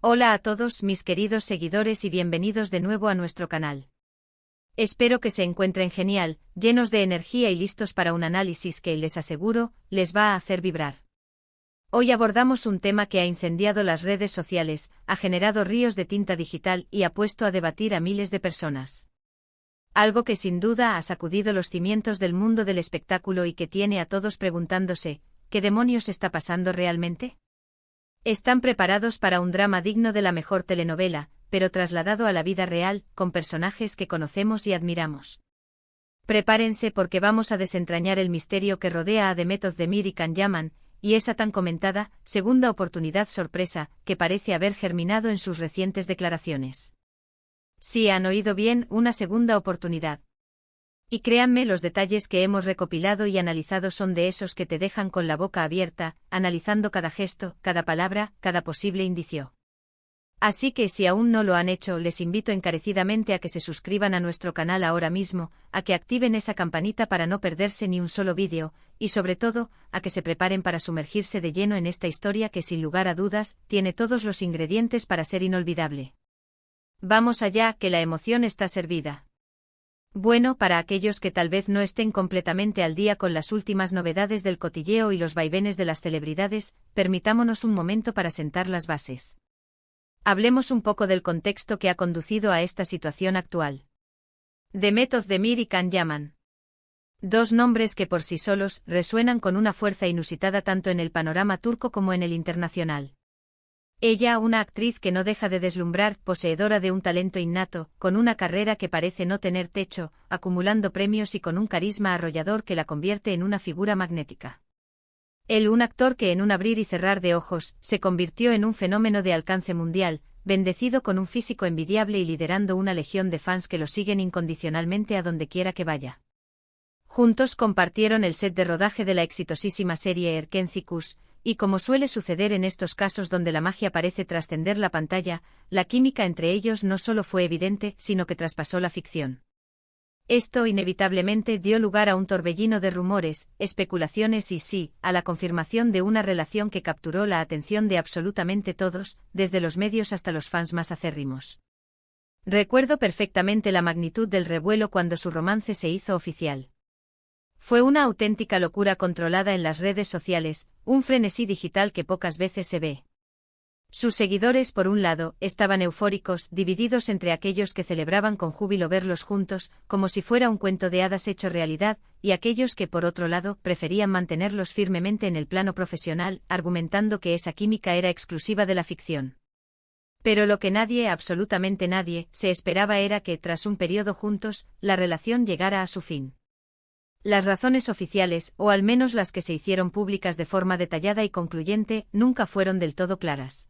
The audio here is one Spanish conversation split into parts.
Hola a todos mis queridos seguidores y bienvenidos de nuevo a nuestro canal. Espero que se encuentren genial, llenos de energía y listos para un análisis que, les aseguro, les va a hacer vibrar. Hoy abordamos un tema que ha incendiado las redes sociales, ha generado ríos de tinta digital y ha puesto a debatir a miles de personas. Algo que sin duda ha sacudido los cimientos del mundo del espectáculo y que tiene a todos preguntándose, ¿qué demonios está pasando realmente? Están preparados para un drama digno de la mejor telenovela, pero trasladado a la vida real, con personajes que conocemos y admiramos. Prepárense porque vamos a desentrañar el misterio que rodea a Demet Özdemir y Can Yaman, y esa tan comentada segunda oportunidad sorpresa que parece haber germinado en sus recientes declaraciones. Sí, han oído bien, una segunda oportunidad. Y créanme, los detalles que hemos recopilado y analizado son de esos que te dejan con la boca abierta, analizando cada gesto, cada palabra, cada posible indicio. Así que si aún no lo han hecho, les invito encarecidamente a que se suscriban a nuestro canal ahora mismo, a que activen esa campanita para no perderse ni un solo vídeo, y sobre todo, a que se preparen para sumergirse de lleno en esta historia que sin lugar a dudas, tiene todos los ingredientes para ser inolvidable. Vamos allá, que la emoción está servida. Bueno, para aquellos que tal vez no estén completamente al día con las últimas novedades del cotilleo y los vaivenes de las celebridades, permitámonos un momento para sentar las bases. Hablemos un poco del contexto que ha conducido a esta situación actual. Demet Özdemir y Can Yaman. Dos nombres que por sí solos resuenan con una fuerza inusitada tanto en el panorama turco como en el internacional. Ella, una actriz que no deja de deslumbrar, poseedora de un talento innato, con una carrera que parece no tener techo, acumulando premios y con un carisma arrollador que la convierte en una figura magnética. Él, un actor que en un abrir y cerrar de ojos, se convirtió en un fenómeno de alcance mundial, bendecido con un físico envidiable y liderando una legión de fans que lo siguen incondicionalmente a donde quiera que vaya. Juntos compartieron el set de rodaje de la exitosísima serie Erkenci, y como suele suceder en estos casos donde la magia parece trascender la pantalla, la química entre ellos no solo fue evidente, sino que traspasó la ficción. Esto inevitablemente dio lugar a un torbellino de rumores, especulaciones y sí, a la confirmación de una relación que capturó la atención de absolutamente todos, desde los medios hasta los fans más acérrimos. Recuerdo perfectamente la magnitud del revuelo cuando su romance se hizo oficial. Fue una auténtica locura controlada en las redes sociales, un frenesí digital que pocas veces se ve. Sus seguidores, por un lado, estaban eufóricos, divididos entre aquellos que celebraban con júbilo verlos juntos, como si fuera un cuento de hadas hecho realidad, y aquellos que, por otro lado, preferían mantenerlos firmemente en el plano profesional, argumentando que esa química era exclusiva de la ficción. Pero lo que nadie, absolutamente nadie, se esperaba era que, tras un periodo juntos, la relación llegara a su fin. Las razones oficiales, o al menos las que se hicieron públicas de forma detallada y concluyente, nunca fueron del todo claras.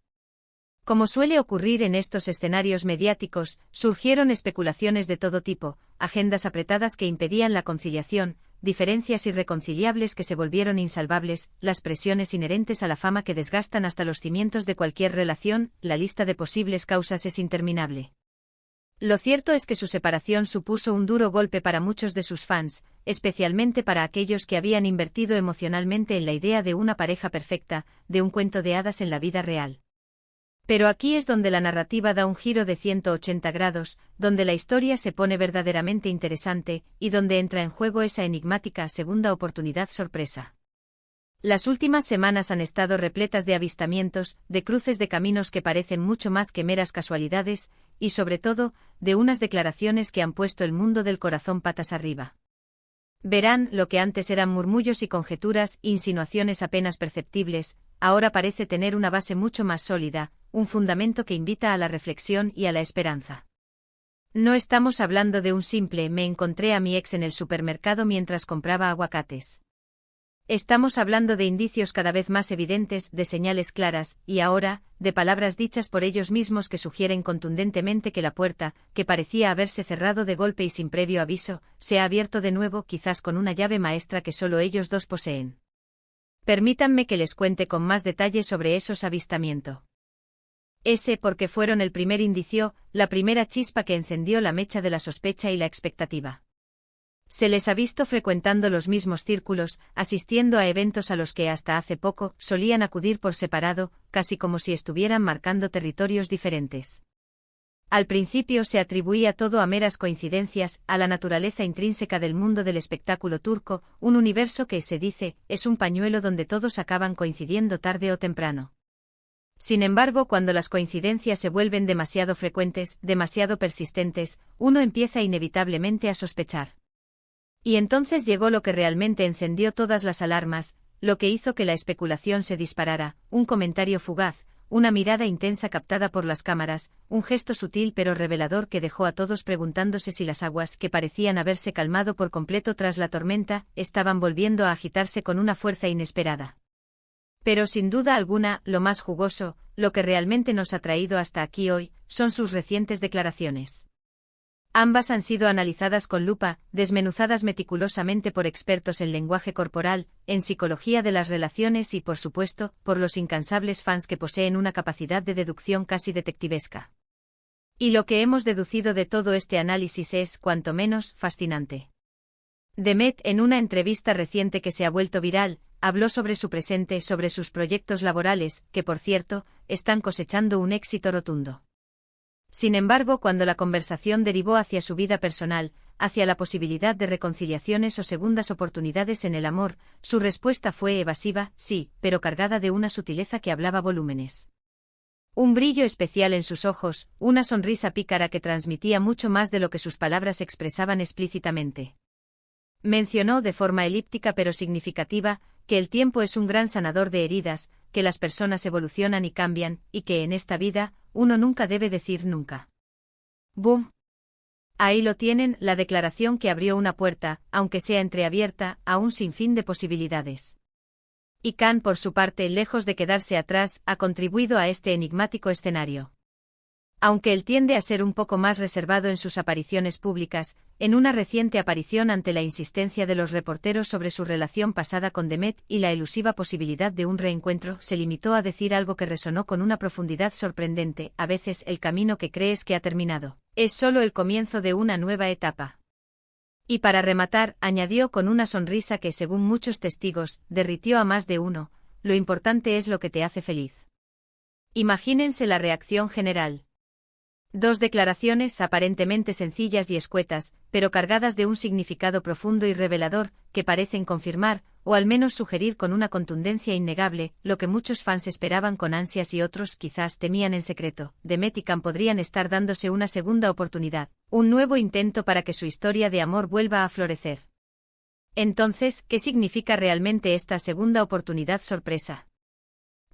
Como suele ocurrir en estos escenarios mediáticos, surgieron especulaciones de todo tipo, agendas apretadas que impedían la conciliación, diferencias irreconciliables que se volvieron insalvables, las presiones inherentes a la fama que desgastan hasta los cimientos de cualquier relación, la lista de posibles causas es interminable. Lo cierto es que su separación supuso un duro golpe para muchos de sus fans, especialmente para aquellos que habían invertido emocionalmente en la idea de una pareja perfecta, de un cuento de hadas en la vida real. Pero aquí es donde la narrativa da un giro de 180 grados, donde la historia se pone verdaderamente interesante, y donde entra en juego esa enigmática segunda oportunidad sorpresa. Las últimas semanas han estado repletas de avistamientos, de cruces de caminos que parecen mucho más que meras casualidades, y sobre todo, de unas declaraciones que han puesto el mundo del corazón patas arriba. Verán, lo que antes eran murmullos y conjeturas, insinuaciones apenas perceptibles, ahora parece tener una base mucho más sólida, un fundamento que invita a la reflexión y a la esperanza. No estamos hablando de un simple "me encontré a mi ex en el supermercado mientras compraba aguacates". Estamos hablando de indicios cada vez más evidentes, de señales claras, y ahora, de palabras dichas por ellos mismos que sugieren contundentemente que la puerta, que parecía haberse cerrado de golpe y sin previo aviso, se ha abierto de nuevo, quizás con una llave maestra que solo ellos dos poseen. Permítanme que les cuente con más detalle sobre esos avistamientos. Porque fueron el primer indicio, la primera chispa que encendió la mecha de la sospecha y la expectativa. Se les ha visto frecuentando los mismos círculos, asistiendo a eventos a los que hasta hace poco solían acudir por separado, casi como si estuvieran marcando territorios diferentes. Al principio se atribuía todo a meras coincidencias, a la naturaleza intrínseca del mundo del espectáculo turco, un universo que, se dice, es un pañuelo donde todos acaban coincidiendo tarde o temprano. Sin embargo, cuando las coincidencias se vuelven demasiado frecuentes, demasiado persistentes, uno empieza inevitablemente a sospechar. Y entonces llegó lo que realmente encendió todas las alarmas, lo que hizo que la especulación se disparara, un comentario fugaz, una mirada intensa captada por las cámaras, un gesto sutil pero revelador que dejó a todos preguntándose si las aguas, que parecían haberse calmado por completo tras la tormenta, estaban volviendo a agitarse con una fuerza inesperada. Pero sin duda alguna, lo más jugoso, lo que realmente nos ha traído hasta aquí hoy, son sus recientes declaraciones. Ambas han sido analizadas con lupa, desmenuzadas meticulosamente por expertos en lenguaje corporal, en psicología de las relaciones y, por supuesto, por los incansables fans que poseen una capacidad de deducción casi detectivesca. Y lo que hemos deducido de todo este análisis es, cuanto menos, fascinante. Demet, en una entrevista reciente que se ha vuelto viral, habló sobre su presente, sobre sus proyectos laborales, que por cierto, están cosechando un éxito rotundo. Sin embargo, cuando la conversación derivó hacia su vida personal, hacia la posibilidad de reconciliaciones o segundas oportunidades en el amor, su respuesta fue evasiva, sí, pero cargada de una sutileza que hablaba volúmenes. Un brillo especial en sus ojos, una sonrisa pícara que transmitía mucho más de lo que sus palabras expresaban explícitamente. Mencionó de forma elíptica pero significativa, que el tiempo es un gran sanador de heridas, que las personas evolucionan y cambian, y que en esta vida, uno nunca debe decir nunca. ¡Bum! Ahí lo tienen, la declaración que abrió una puerta, aunque sea entreabierta, a un sinfín de posibilidades. Y Khan, por su parte, lejos de quedarse atrás, ha contribuido a este enigmático escenario. Aunque él tiende a ser un poco más reservado en sus apariciones públicas, en una reciente aparición ante la insistencia de los reporteros sobre su relación pasada con Demet y la elusiva posibilidad de un reencuentro, se limitó a decir algo que resonó con una profundidad sorprendente: a veces el camino que crees que ha terminado es solo el comienzo de una nueva etapa. Y para rematar, añadió con una sonrisa que, según muchos testigos, derritió a más de uno: lo importante es lo que te hace feliz. Imagínense la reacción general. Dos declaraciones aparentemente sencillas y escuetas, pero cargadas de un significado profundo y revelador, que parecen confirmar, o al menos sugerir con una contundencia innegable, lo que muchos fans esperaban con ansias y otros quizás temían en secreto: Demet y Khan podrían estar dándose una segunda oportunidad, un nuevo intento para que su historia de amor vuelva a florecer. Entonces, ¿qué significa realmente esta segunda oportunidad sorpresa?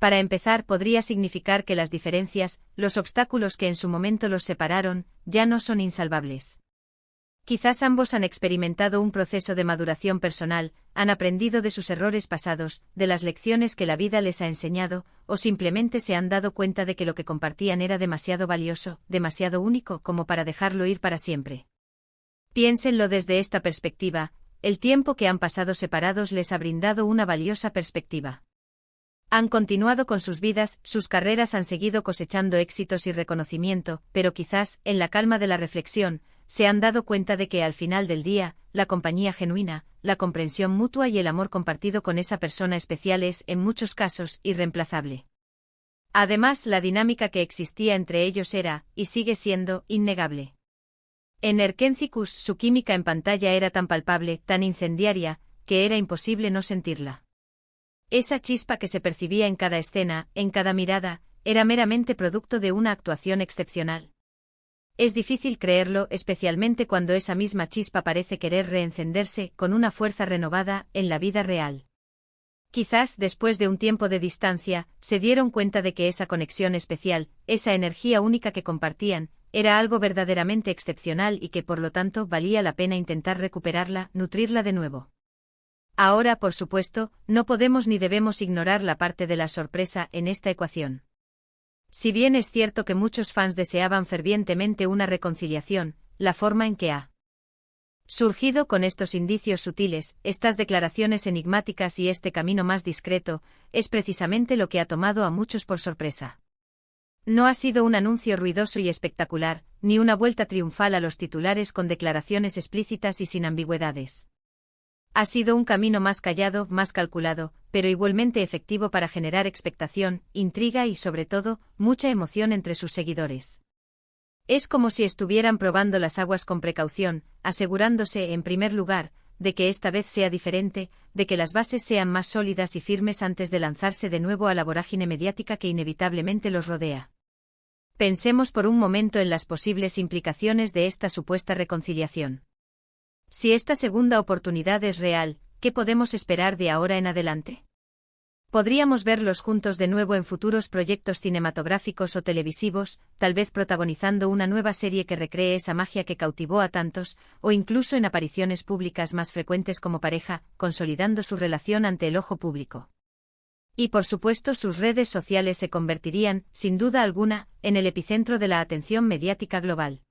Para empezar, podría significar que las diferencias, los obstáculos que en su momento los separaron, ya no son insalvables. Quizás ambos han experimentado un proceso de maduración personal, han aprendido de sus errores pasados, de las lecciones que la vida les ha enseñado, o simplemente se han dado cuenta de que lo que compartían era demasiado valioso, demasiado único como para dejarlo ir para siempre. Piénsenlo desde esta perspectiva: el tiempo que han pasado separados les ha brindado una valiosa perspectiva. Han continuado con sus vidas, sus carreras han seguido cosechando éxitos y reconocimiento, pero quizás, en la calma de la reflexión, se han dado cuenta de que al final del día, la compañía genuina, la comprensión mutua y el amor compartido con esa persona especial es, en muchos casos, irreemplazable. Además, la dinámica que existía entre ellos era, y sigue siendo, innegable. En Erkencikus, su química en pantalla era tan palpable, tan incendiaria, que era imposible no sentirla. Esa chispa que se percibía en cada escena, en cada mirada, era meramente producto de una actuación excepcional. Es difícil creerlo, especialmente cuando esa misma chispa parece querer reencenderse, con una fuerza renovada, en la vida real. Quizás, después de un tiempo de distancia, se dieron cuenta de que esa conexión especial, esa energía única que compartían, era algo verdaderamente excepcional y que por lo tanto valía la pena intentar recuperarla, nutrirla de nuevo. Ahora, por supuesto, no podemos ni debemos ignorar la parte de la sorpresa en esta ecuación. Si bien es cierto que muchos fans deseaban fervientemente una reconciliación, la forma en que ha surgido con estos indicios sutiles, estas declaraciones enigmáticas y este camino más discreto, es precisamente lo que ha tomado a muchos por sorpresa. No ha sido un anuncio ruidoso y espectacular, ni una vuelta triunfal a los titulares con declaraciones explícitas y sin ambigüedades. Ha sido un camino más callado, más calculado, pero igualmente efectivo para generar expectación, intriga y, sobre todo, mucha emoción entre sus seguidores. Es como si estuvieran probando las aguas con precaución, asegurándose, en primer lugar, de que esta vez sea diferente, de que las bases sean más sólidas y firmes antes de lanzarse de nuevo a la vorágine mediática que inevitablemente los rodea. Pensemos por un momento en las posibles implicaciones de esta supuesta reconciliación. Si esta segunda oportunidad es real, ¿qué podemos esperar de ahora en adelante? Podríamos verlos juntos de nuevo en futuros proyectos cinematográficos o televisivos, tal vez protagonizando una nueva serie que recree esa magia que cautivó a tantos, o incluso en apariciones públicas más frecuentes como pareja, consolidando su relación ante el ojo público. Y por supuesto sus redes sociales se convertirían, sin duda alguna, en el epicentro de la atención mediática global.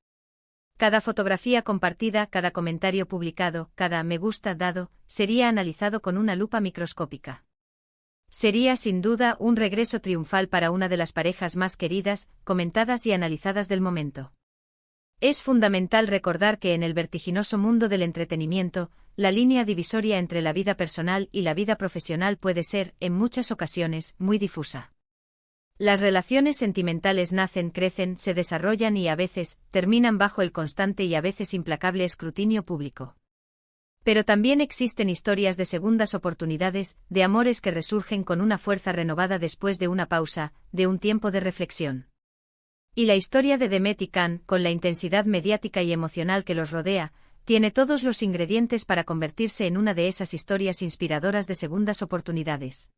Cada fotografía compartida, cada comentario publicado, cada me gusta dado, sería analizado con una lupa microscópica. Sería sin duda un regreso triunfal para una de las parejas más queridas, comentadas y analizadas del momento. Es fundamental recordar que en el vertiginoso mundo del entretenimiento, la línea divisoria entre la vida personal y la vida profesional puede ser, en muchas ocasiones, muy difusa. Las relaciones sentimentales nacen, crecen, se desarrollan y a veces, terminan bajo el constante y a veces implacable escrutinio público. Pero también existen historias de segundas oportunidades, de amores que resurgen con una fuerza renovada después de una pausa, de un tiempo de reflexión. Y la historia de Demet y Can, con la intensidad mediática y emocional que los rodea, tiene todos los ingredientes para convertirse en una de esas historias inspiradoras de segundas oportunidades.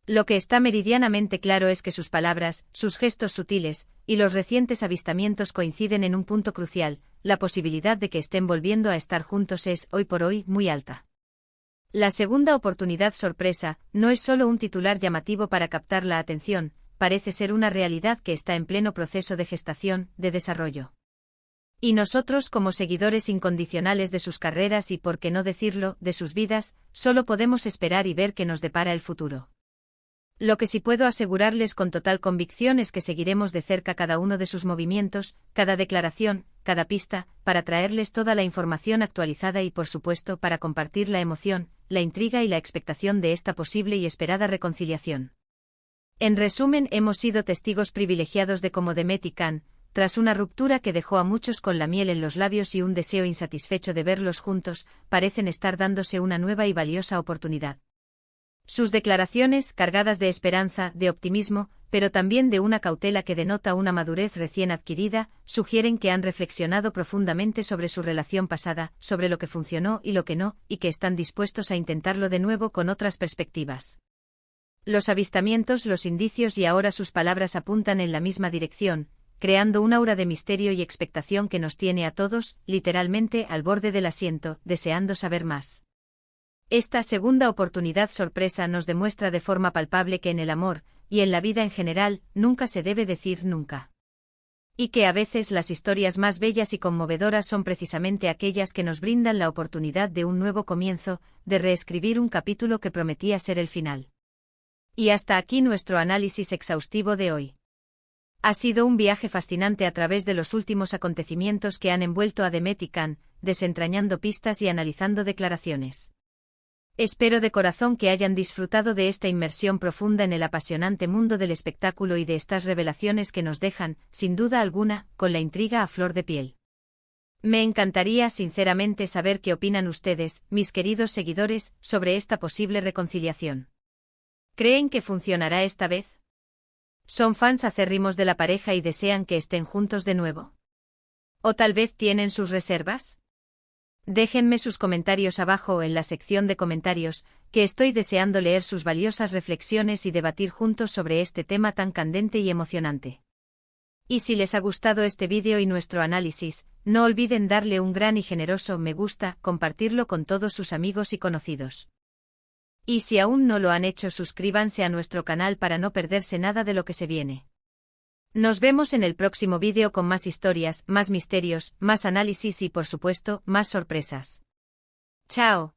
Lo que está meridianamente claro es que sus palabras, sus gestos sutiles, y los recientes avistamientos coinciden en un punto crucial: la posibilidad de que estén volviendo a estar juntos es, hoy por hoy, muy alta. La segunda oportunidad sorpresa no es solo un titular llamativo para captar la atención, parece ser una realidad que está en pleno proceso de gestación, de desarrollo. Y nosotros, como seguidores incondicionales de sus carreras y, por qué no decirlo, de sus vidas, solo podemos esperar y ver qué nos depara el futuro. Lo que sí puedo asegurarles con total convicción es que seguiremos de cerca cada uno de sus movimientos, cada declaración, cada pista, para traerles toda la información actualizada y, por supuesto, para compartir la emoción, la intriga y la expectación de esta posible y esperada reconciliación. En resumen, hemos sido testigos privilegiados de cómo Demet y Can, tras una ruptura que dejó a muchos con la miel en los labios y un deseo insatisfecho de verlos juntos, parecen estar dándose una nueva y valiosa oportunidad. Sus declaraciones, cargadas de esperanza, de optimismo, pero también de una cautela que denota una madurez recién adquirida, sugieren que han reflexionado profundamente sobre su relación pasada, sobre lo que funcionó y lo que no, y que están dispuestos a intentarlo de nuevo con otras perspectivas. Los avistamientos, los indicios y ahora sus palabras apuntan en la misma dirección, creando un aura de misterio y expectación que nos tiene a todos, literalmente, al borde del asiento, deseando saber más. Esta segunda oportunidad sorpresa nos demuestra de forma palpable que en el amor, y en la vida en general, nunca se debe decir nunca. Y que a veces las historias más bellas y conmovedoras son precisamente aquellas que nos brindan la oportunidad de un nuevo comienzo, de reescribir un capítulo que prometía ser el final. Y hasta aquí nuestro análisis exhaustivo de hoy. Ha sido un viaje fascinante a través de los últimos acontecimientos que han envuelto a Demet y Can, desentrañando pistas y analizando declaraciones. Espero de corazón que hayan disfrutado de esta inmersión profunda en el apasionante mundo del espectáculo y de estas revelaciones que nos dejan, sin duda alguna, con la intriga a flor de piel. Me encantaría sinceramente saber qué opinan ustedes, mis queridos seguidores, sobre esta posible reconciliación. ¿Creen que funcionará esta vez? ¿Son fans acérrimos de la pareja y desean que estén juntos de nuevo? ¿O tal vez tienen sus reservas? Déjenme sus comentarios abajo en la sección de comentarios, que estoy deseando leer sus valiosas reflexiones y debatir juntos sobre este tema tan candente y emocionante. Y si les ha gustado este vídeo y nuestro análisis, no olviden darle un gran y generoso me gusta, compartirlo con todos sus amigos y conocidos. Y si aún no lo han hecho, suscríbanse a nuestro canal para no perderse nada de lo que se viene. Nos vemos en el próximo vídeo con más historias, más misterios, más análisis y por supuesto, más sorpresas. ¡Chao!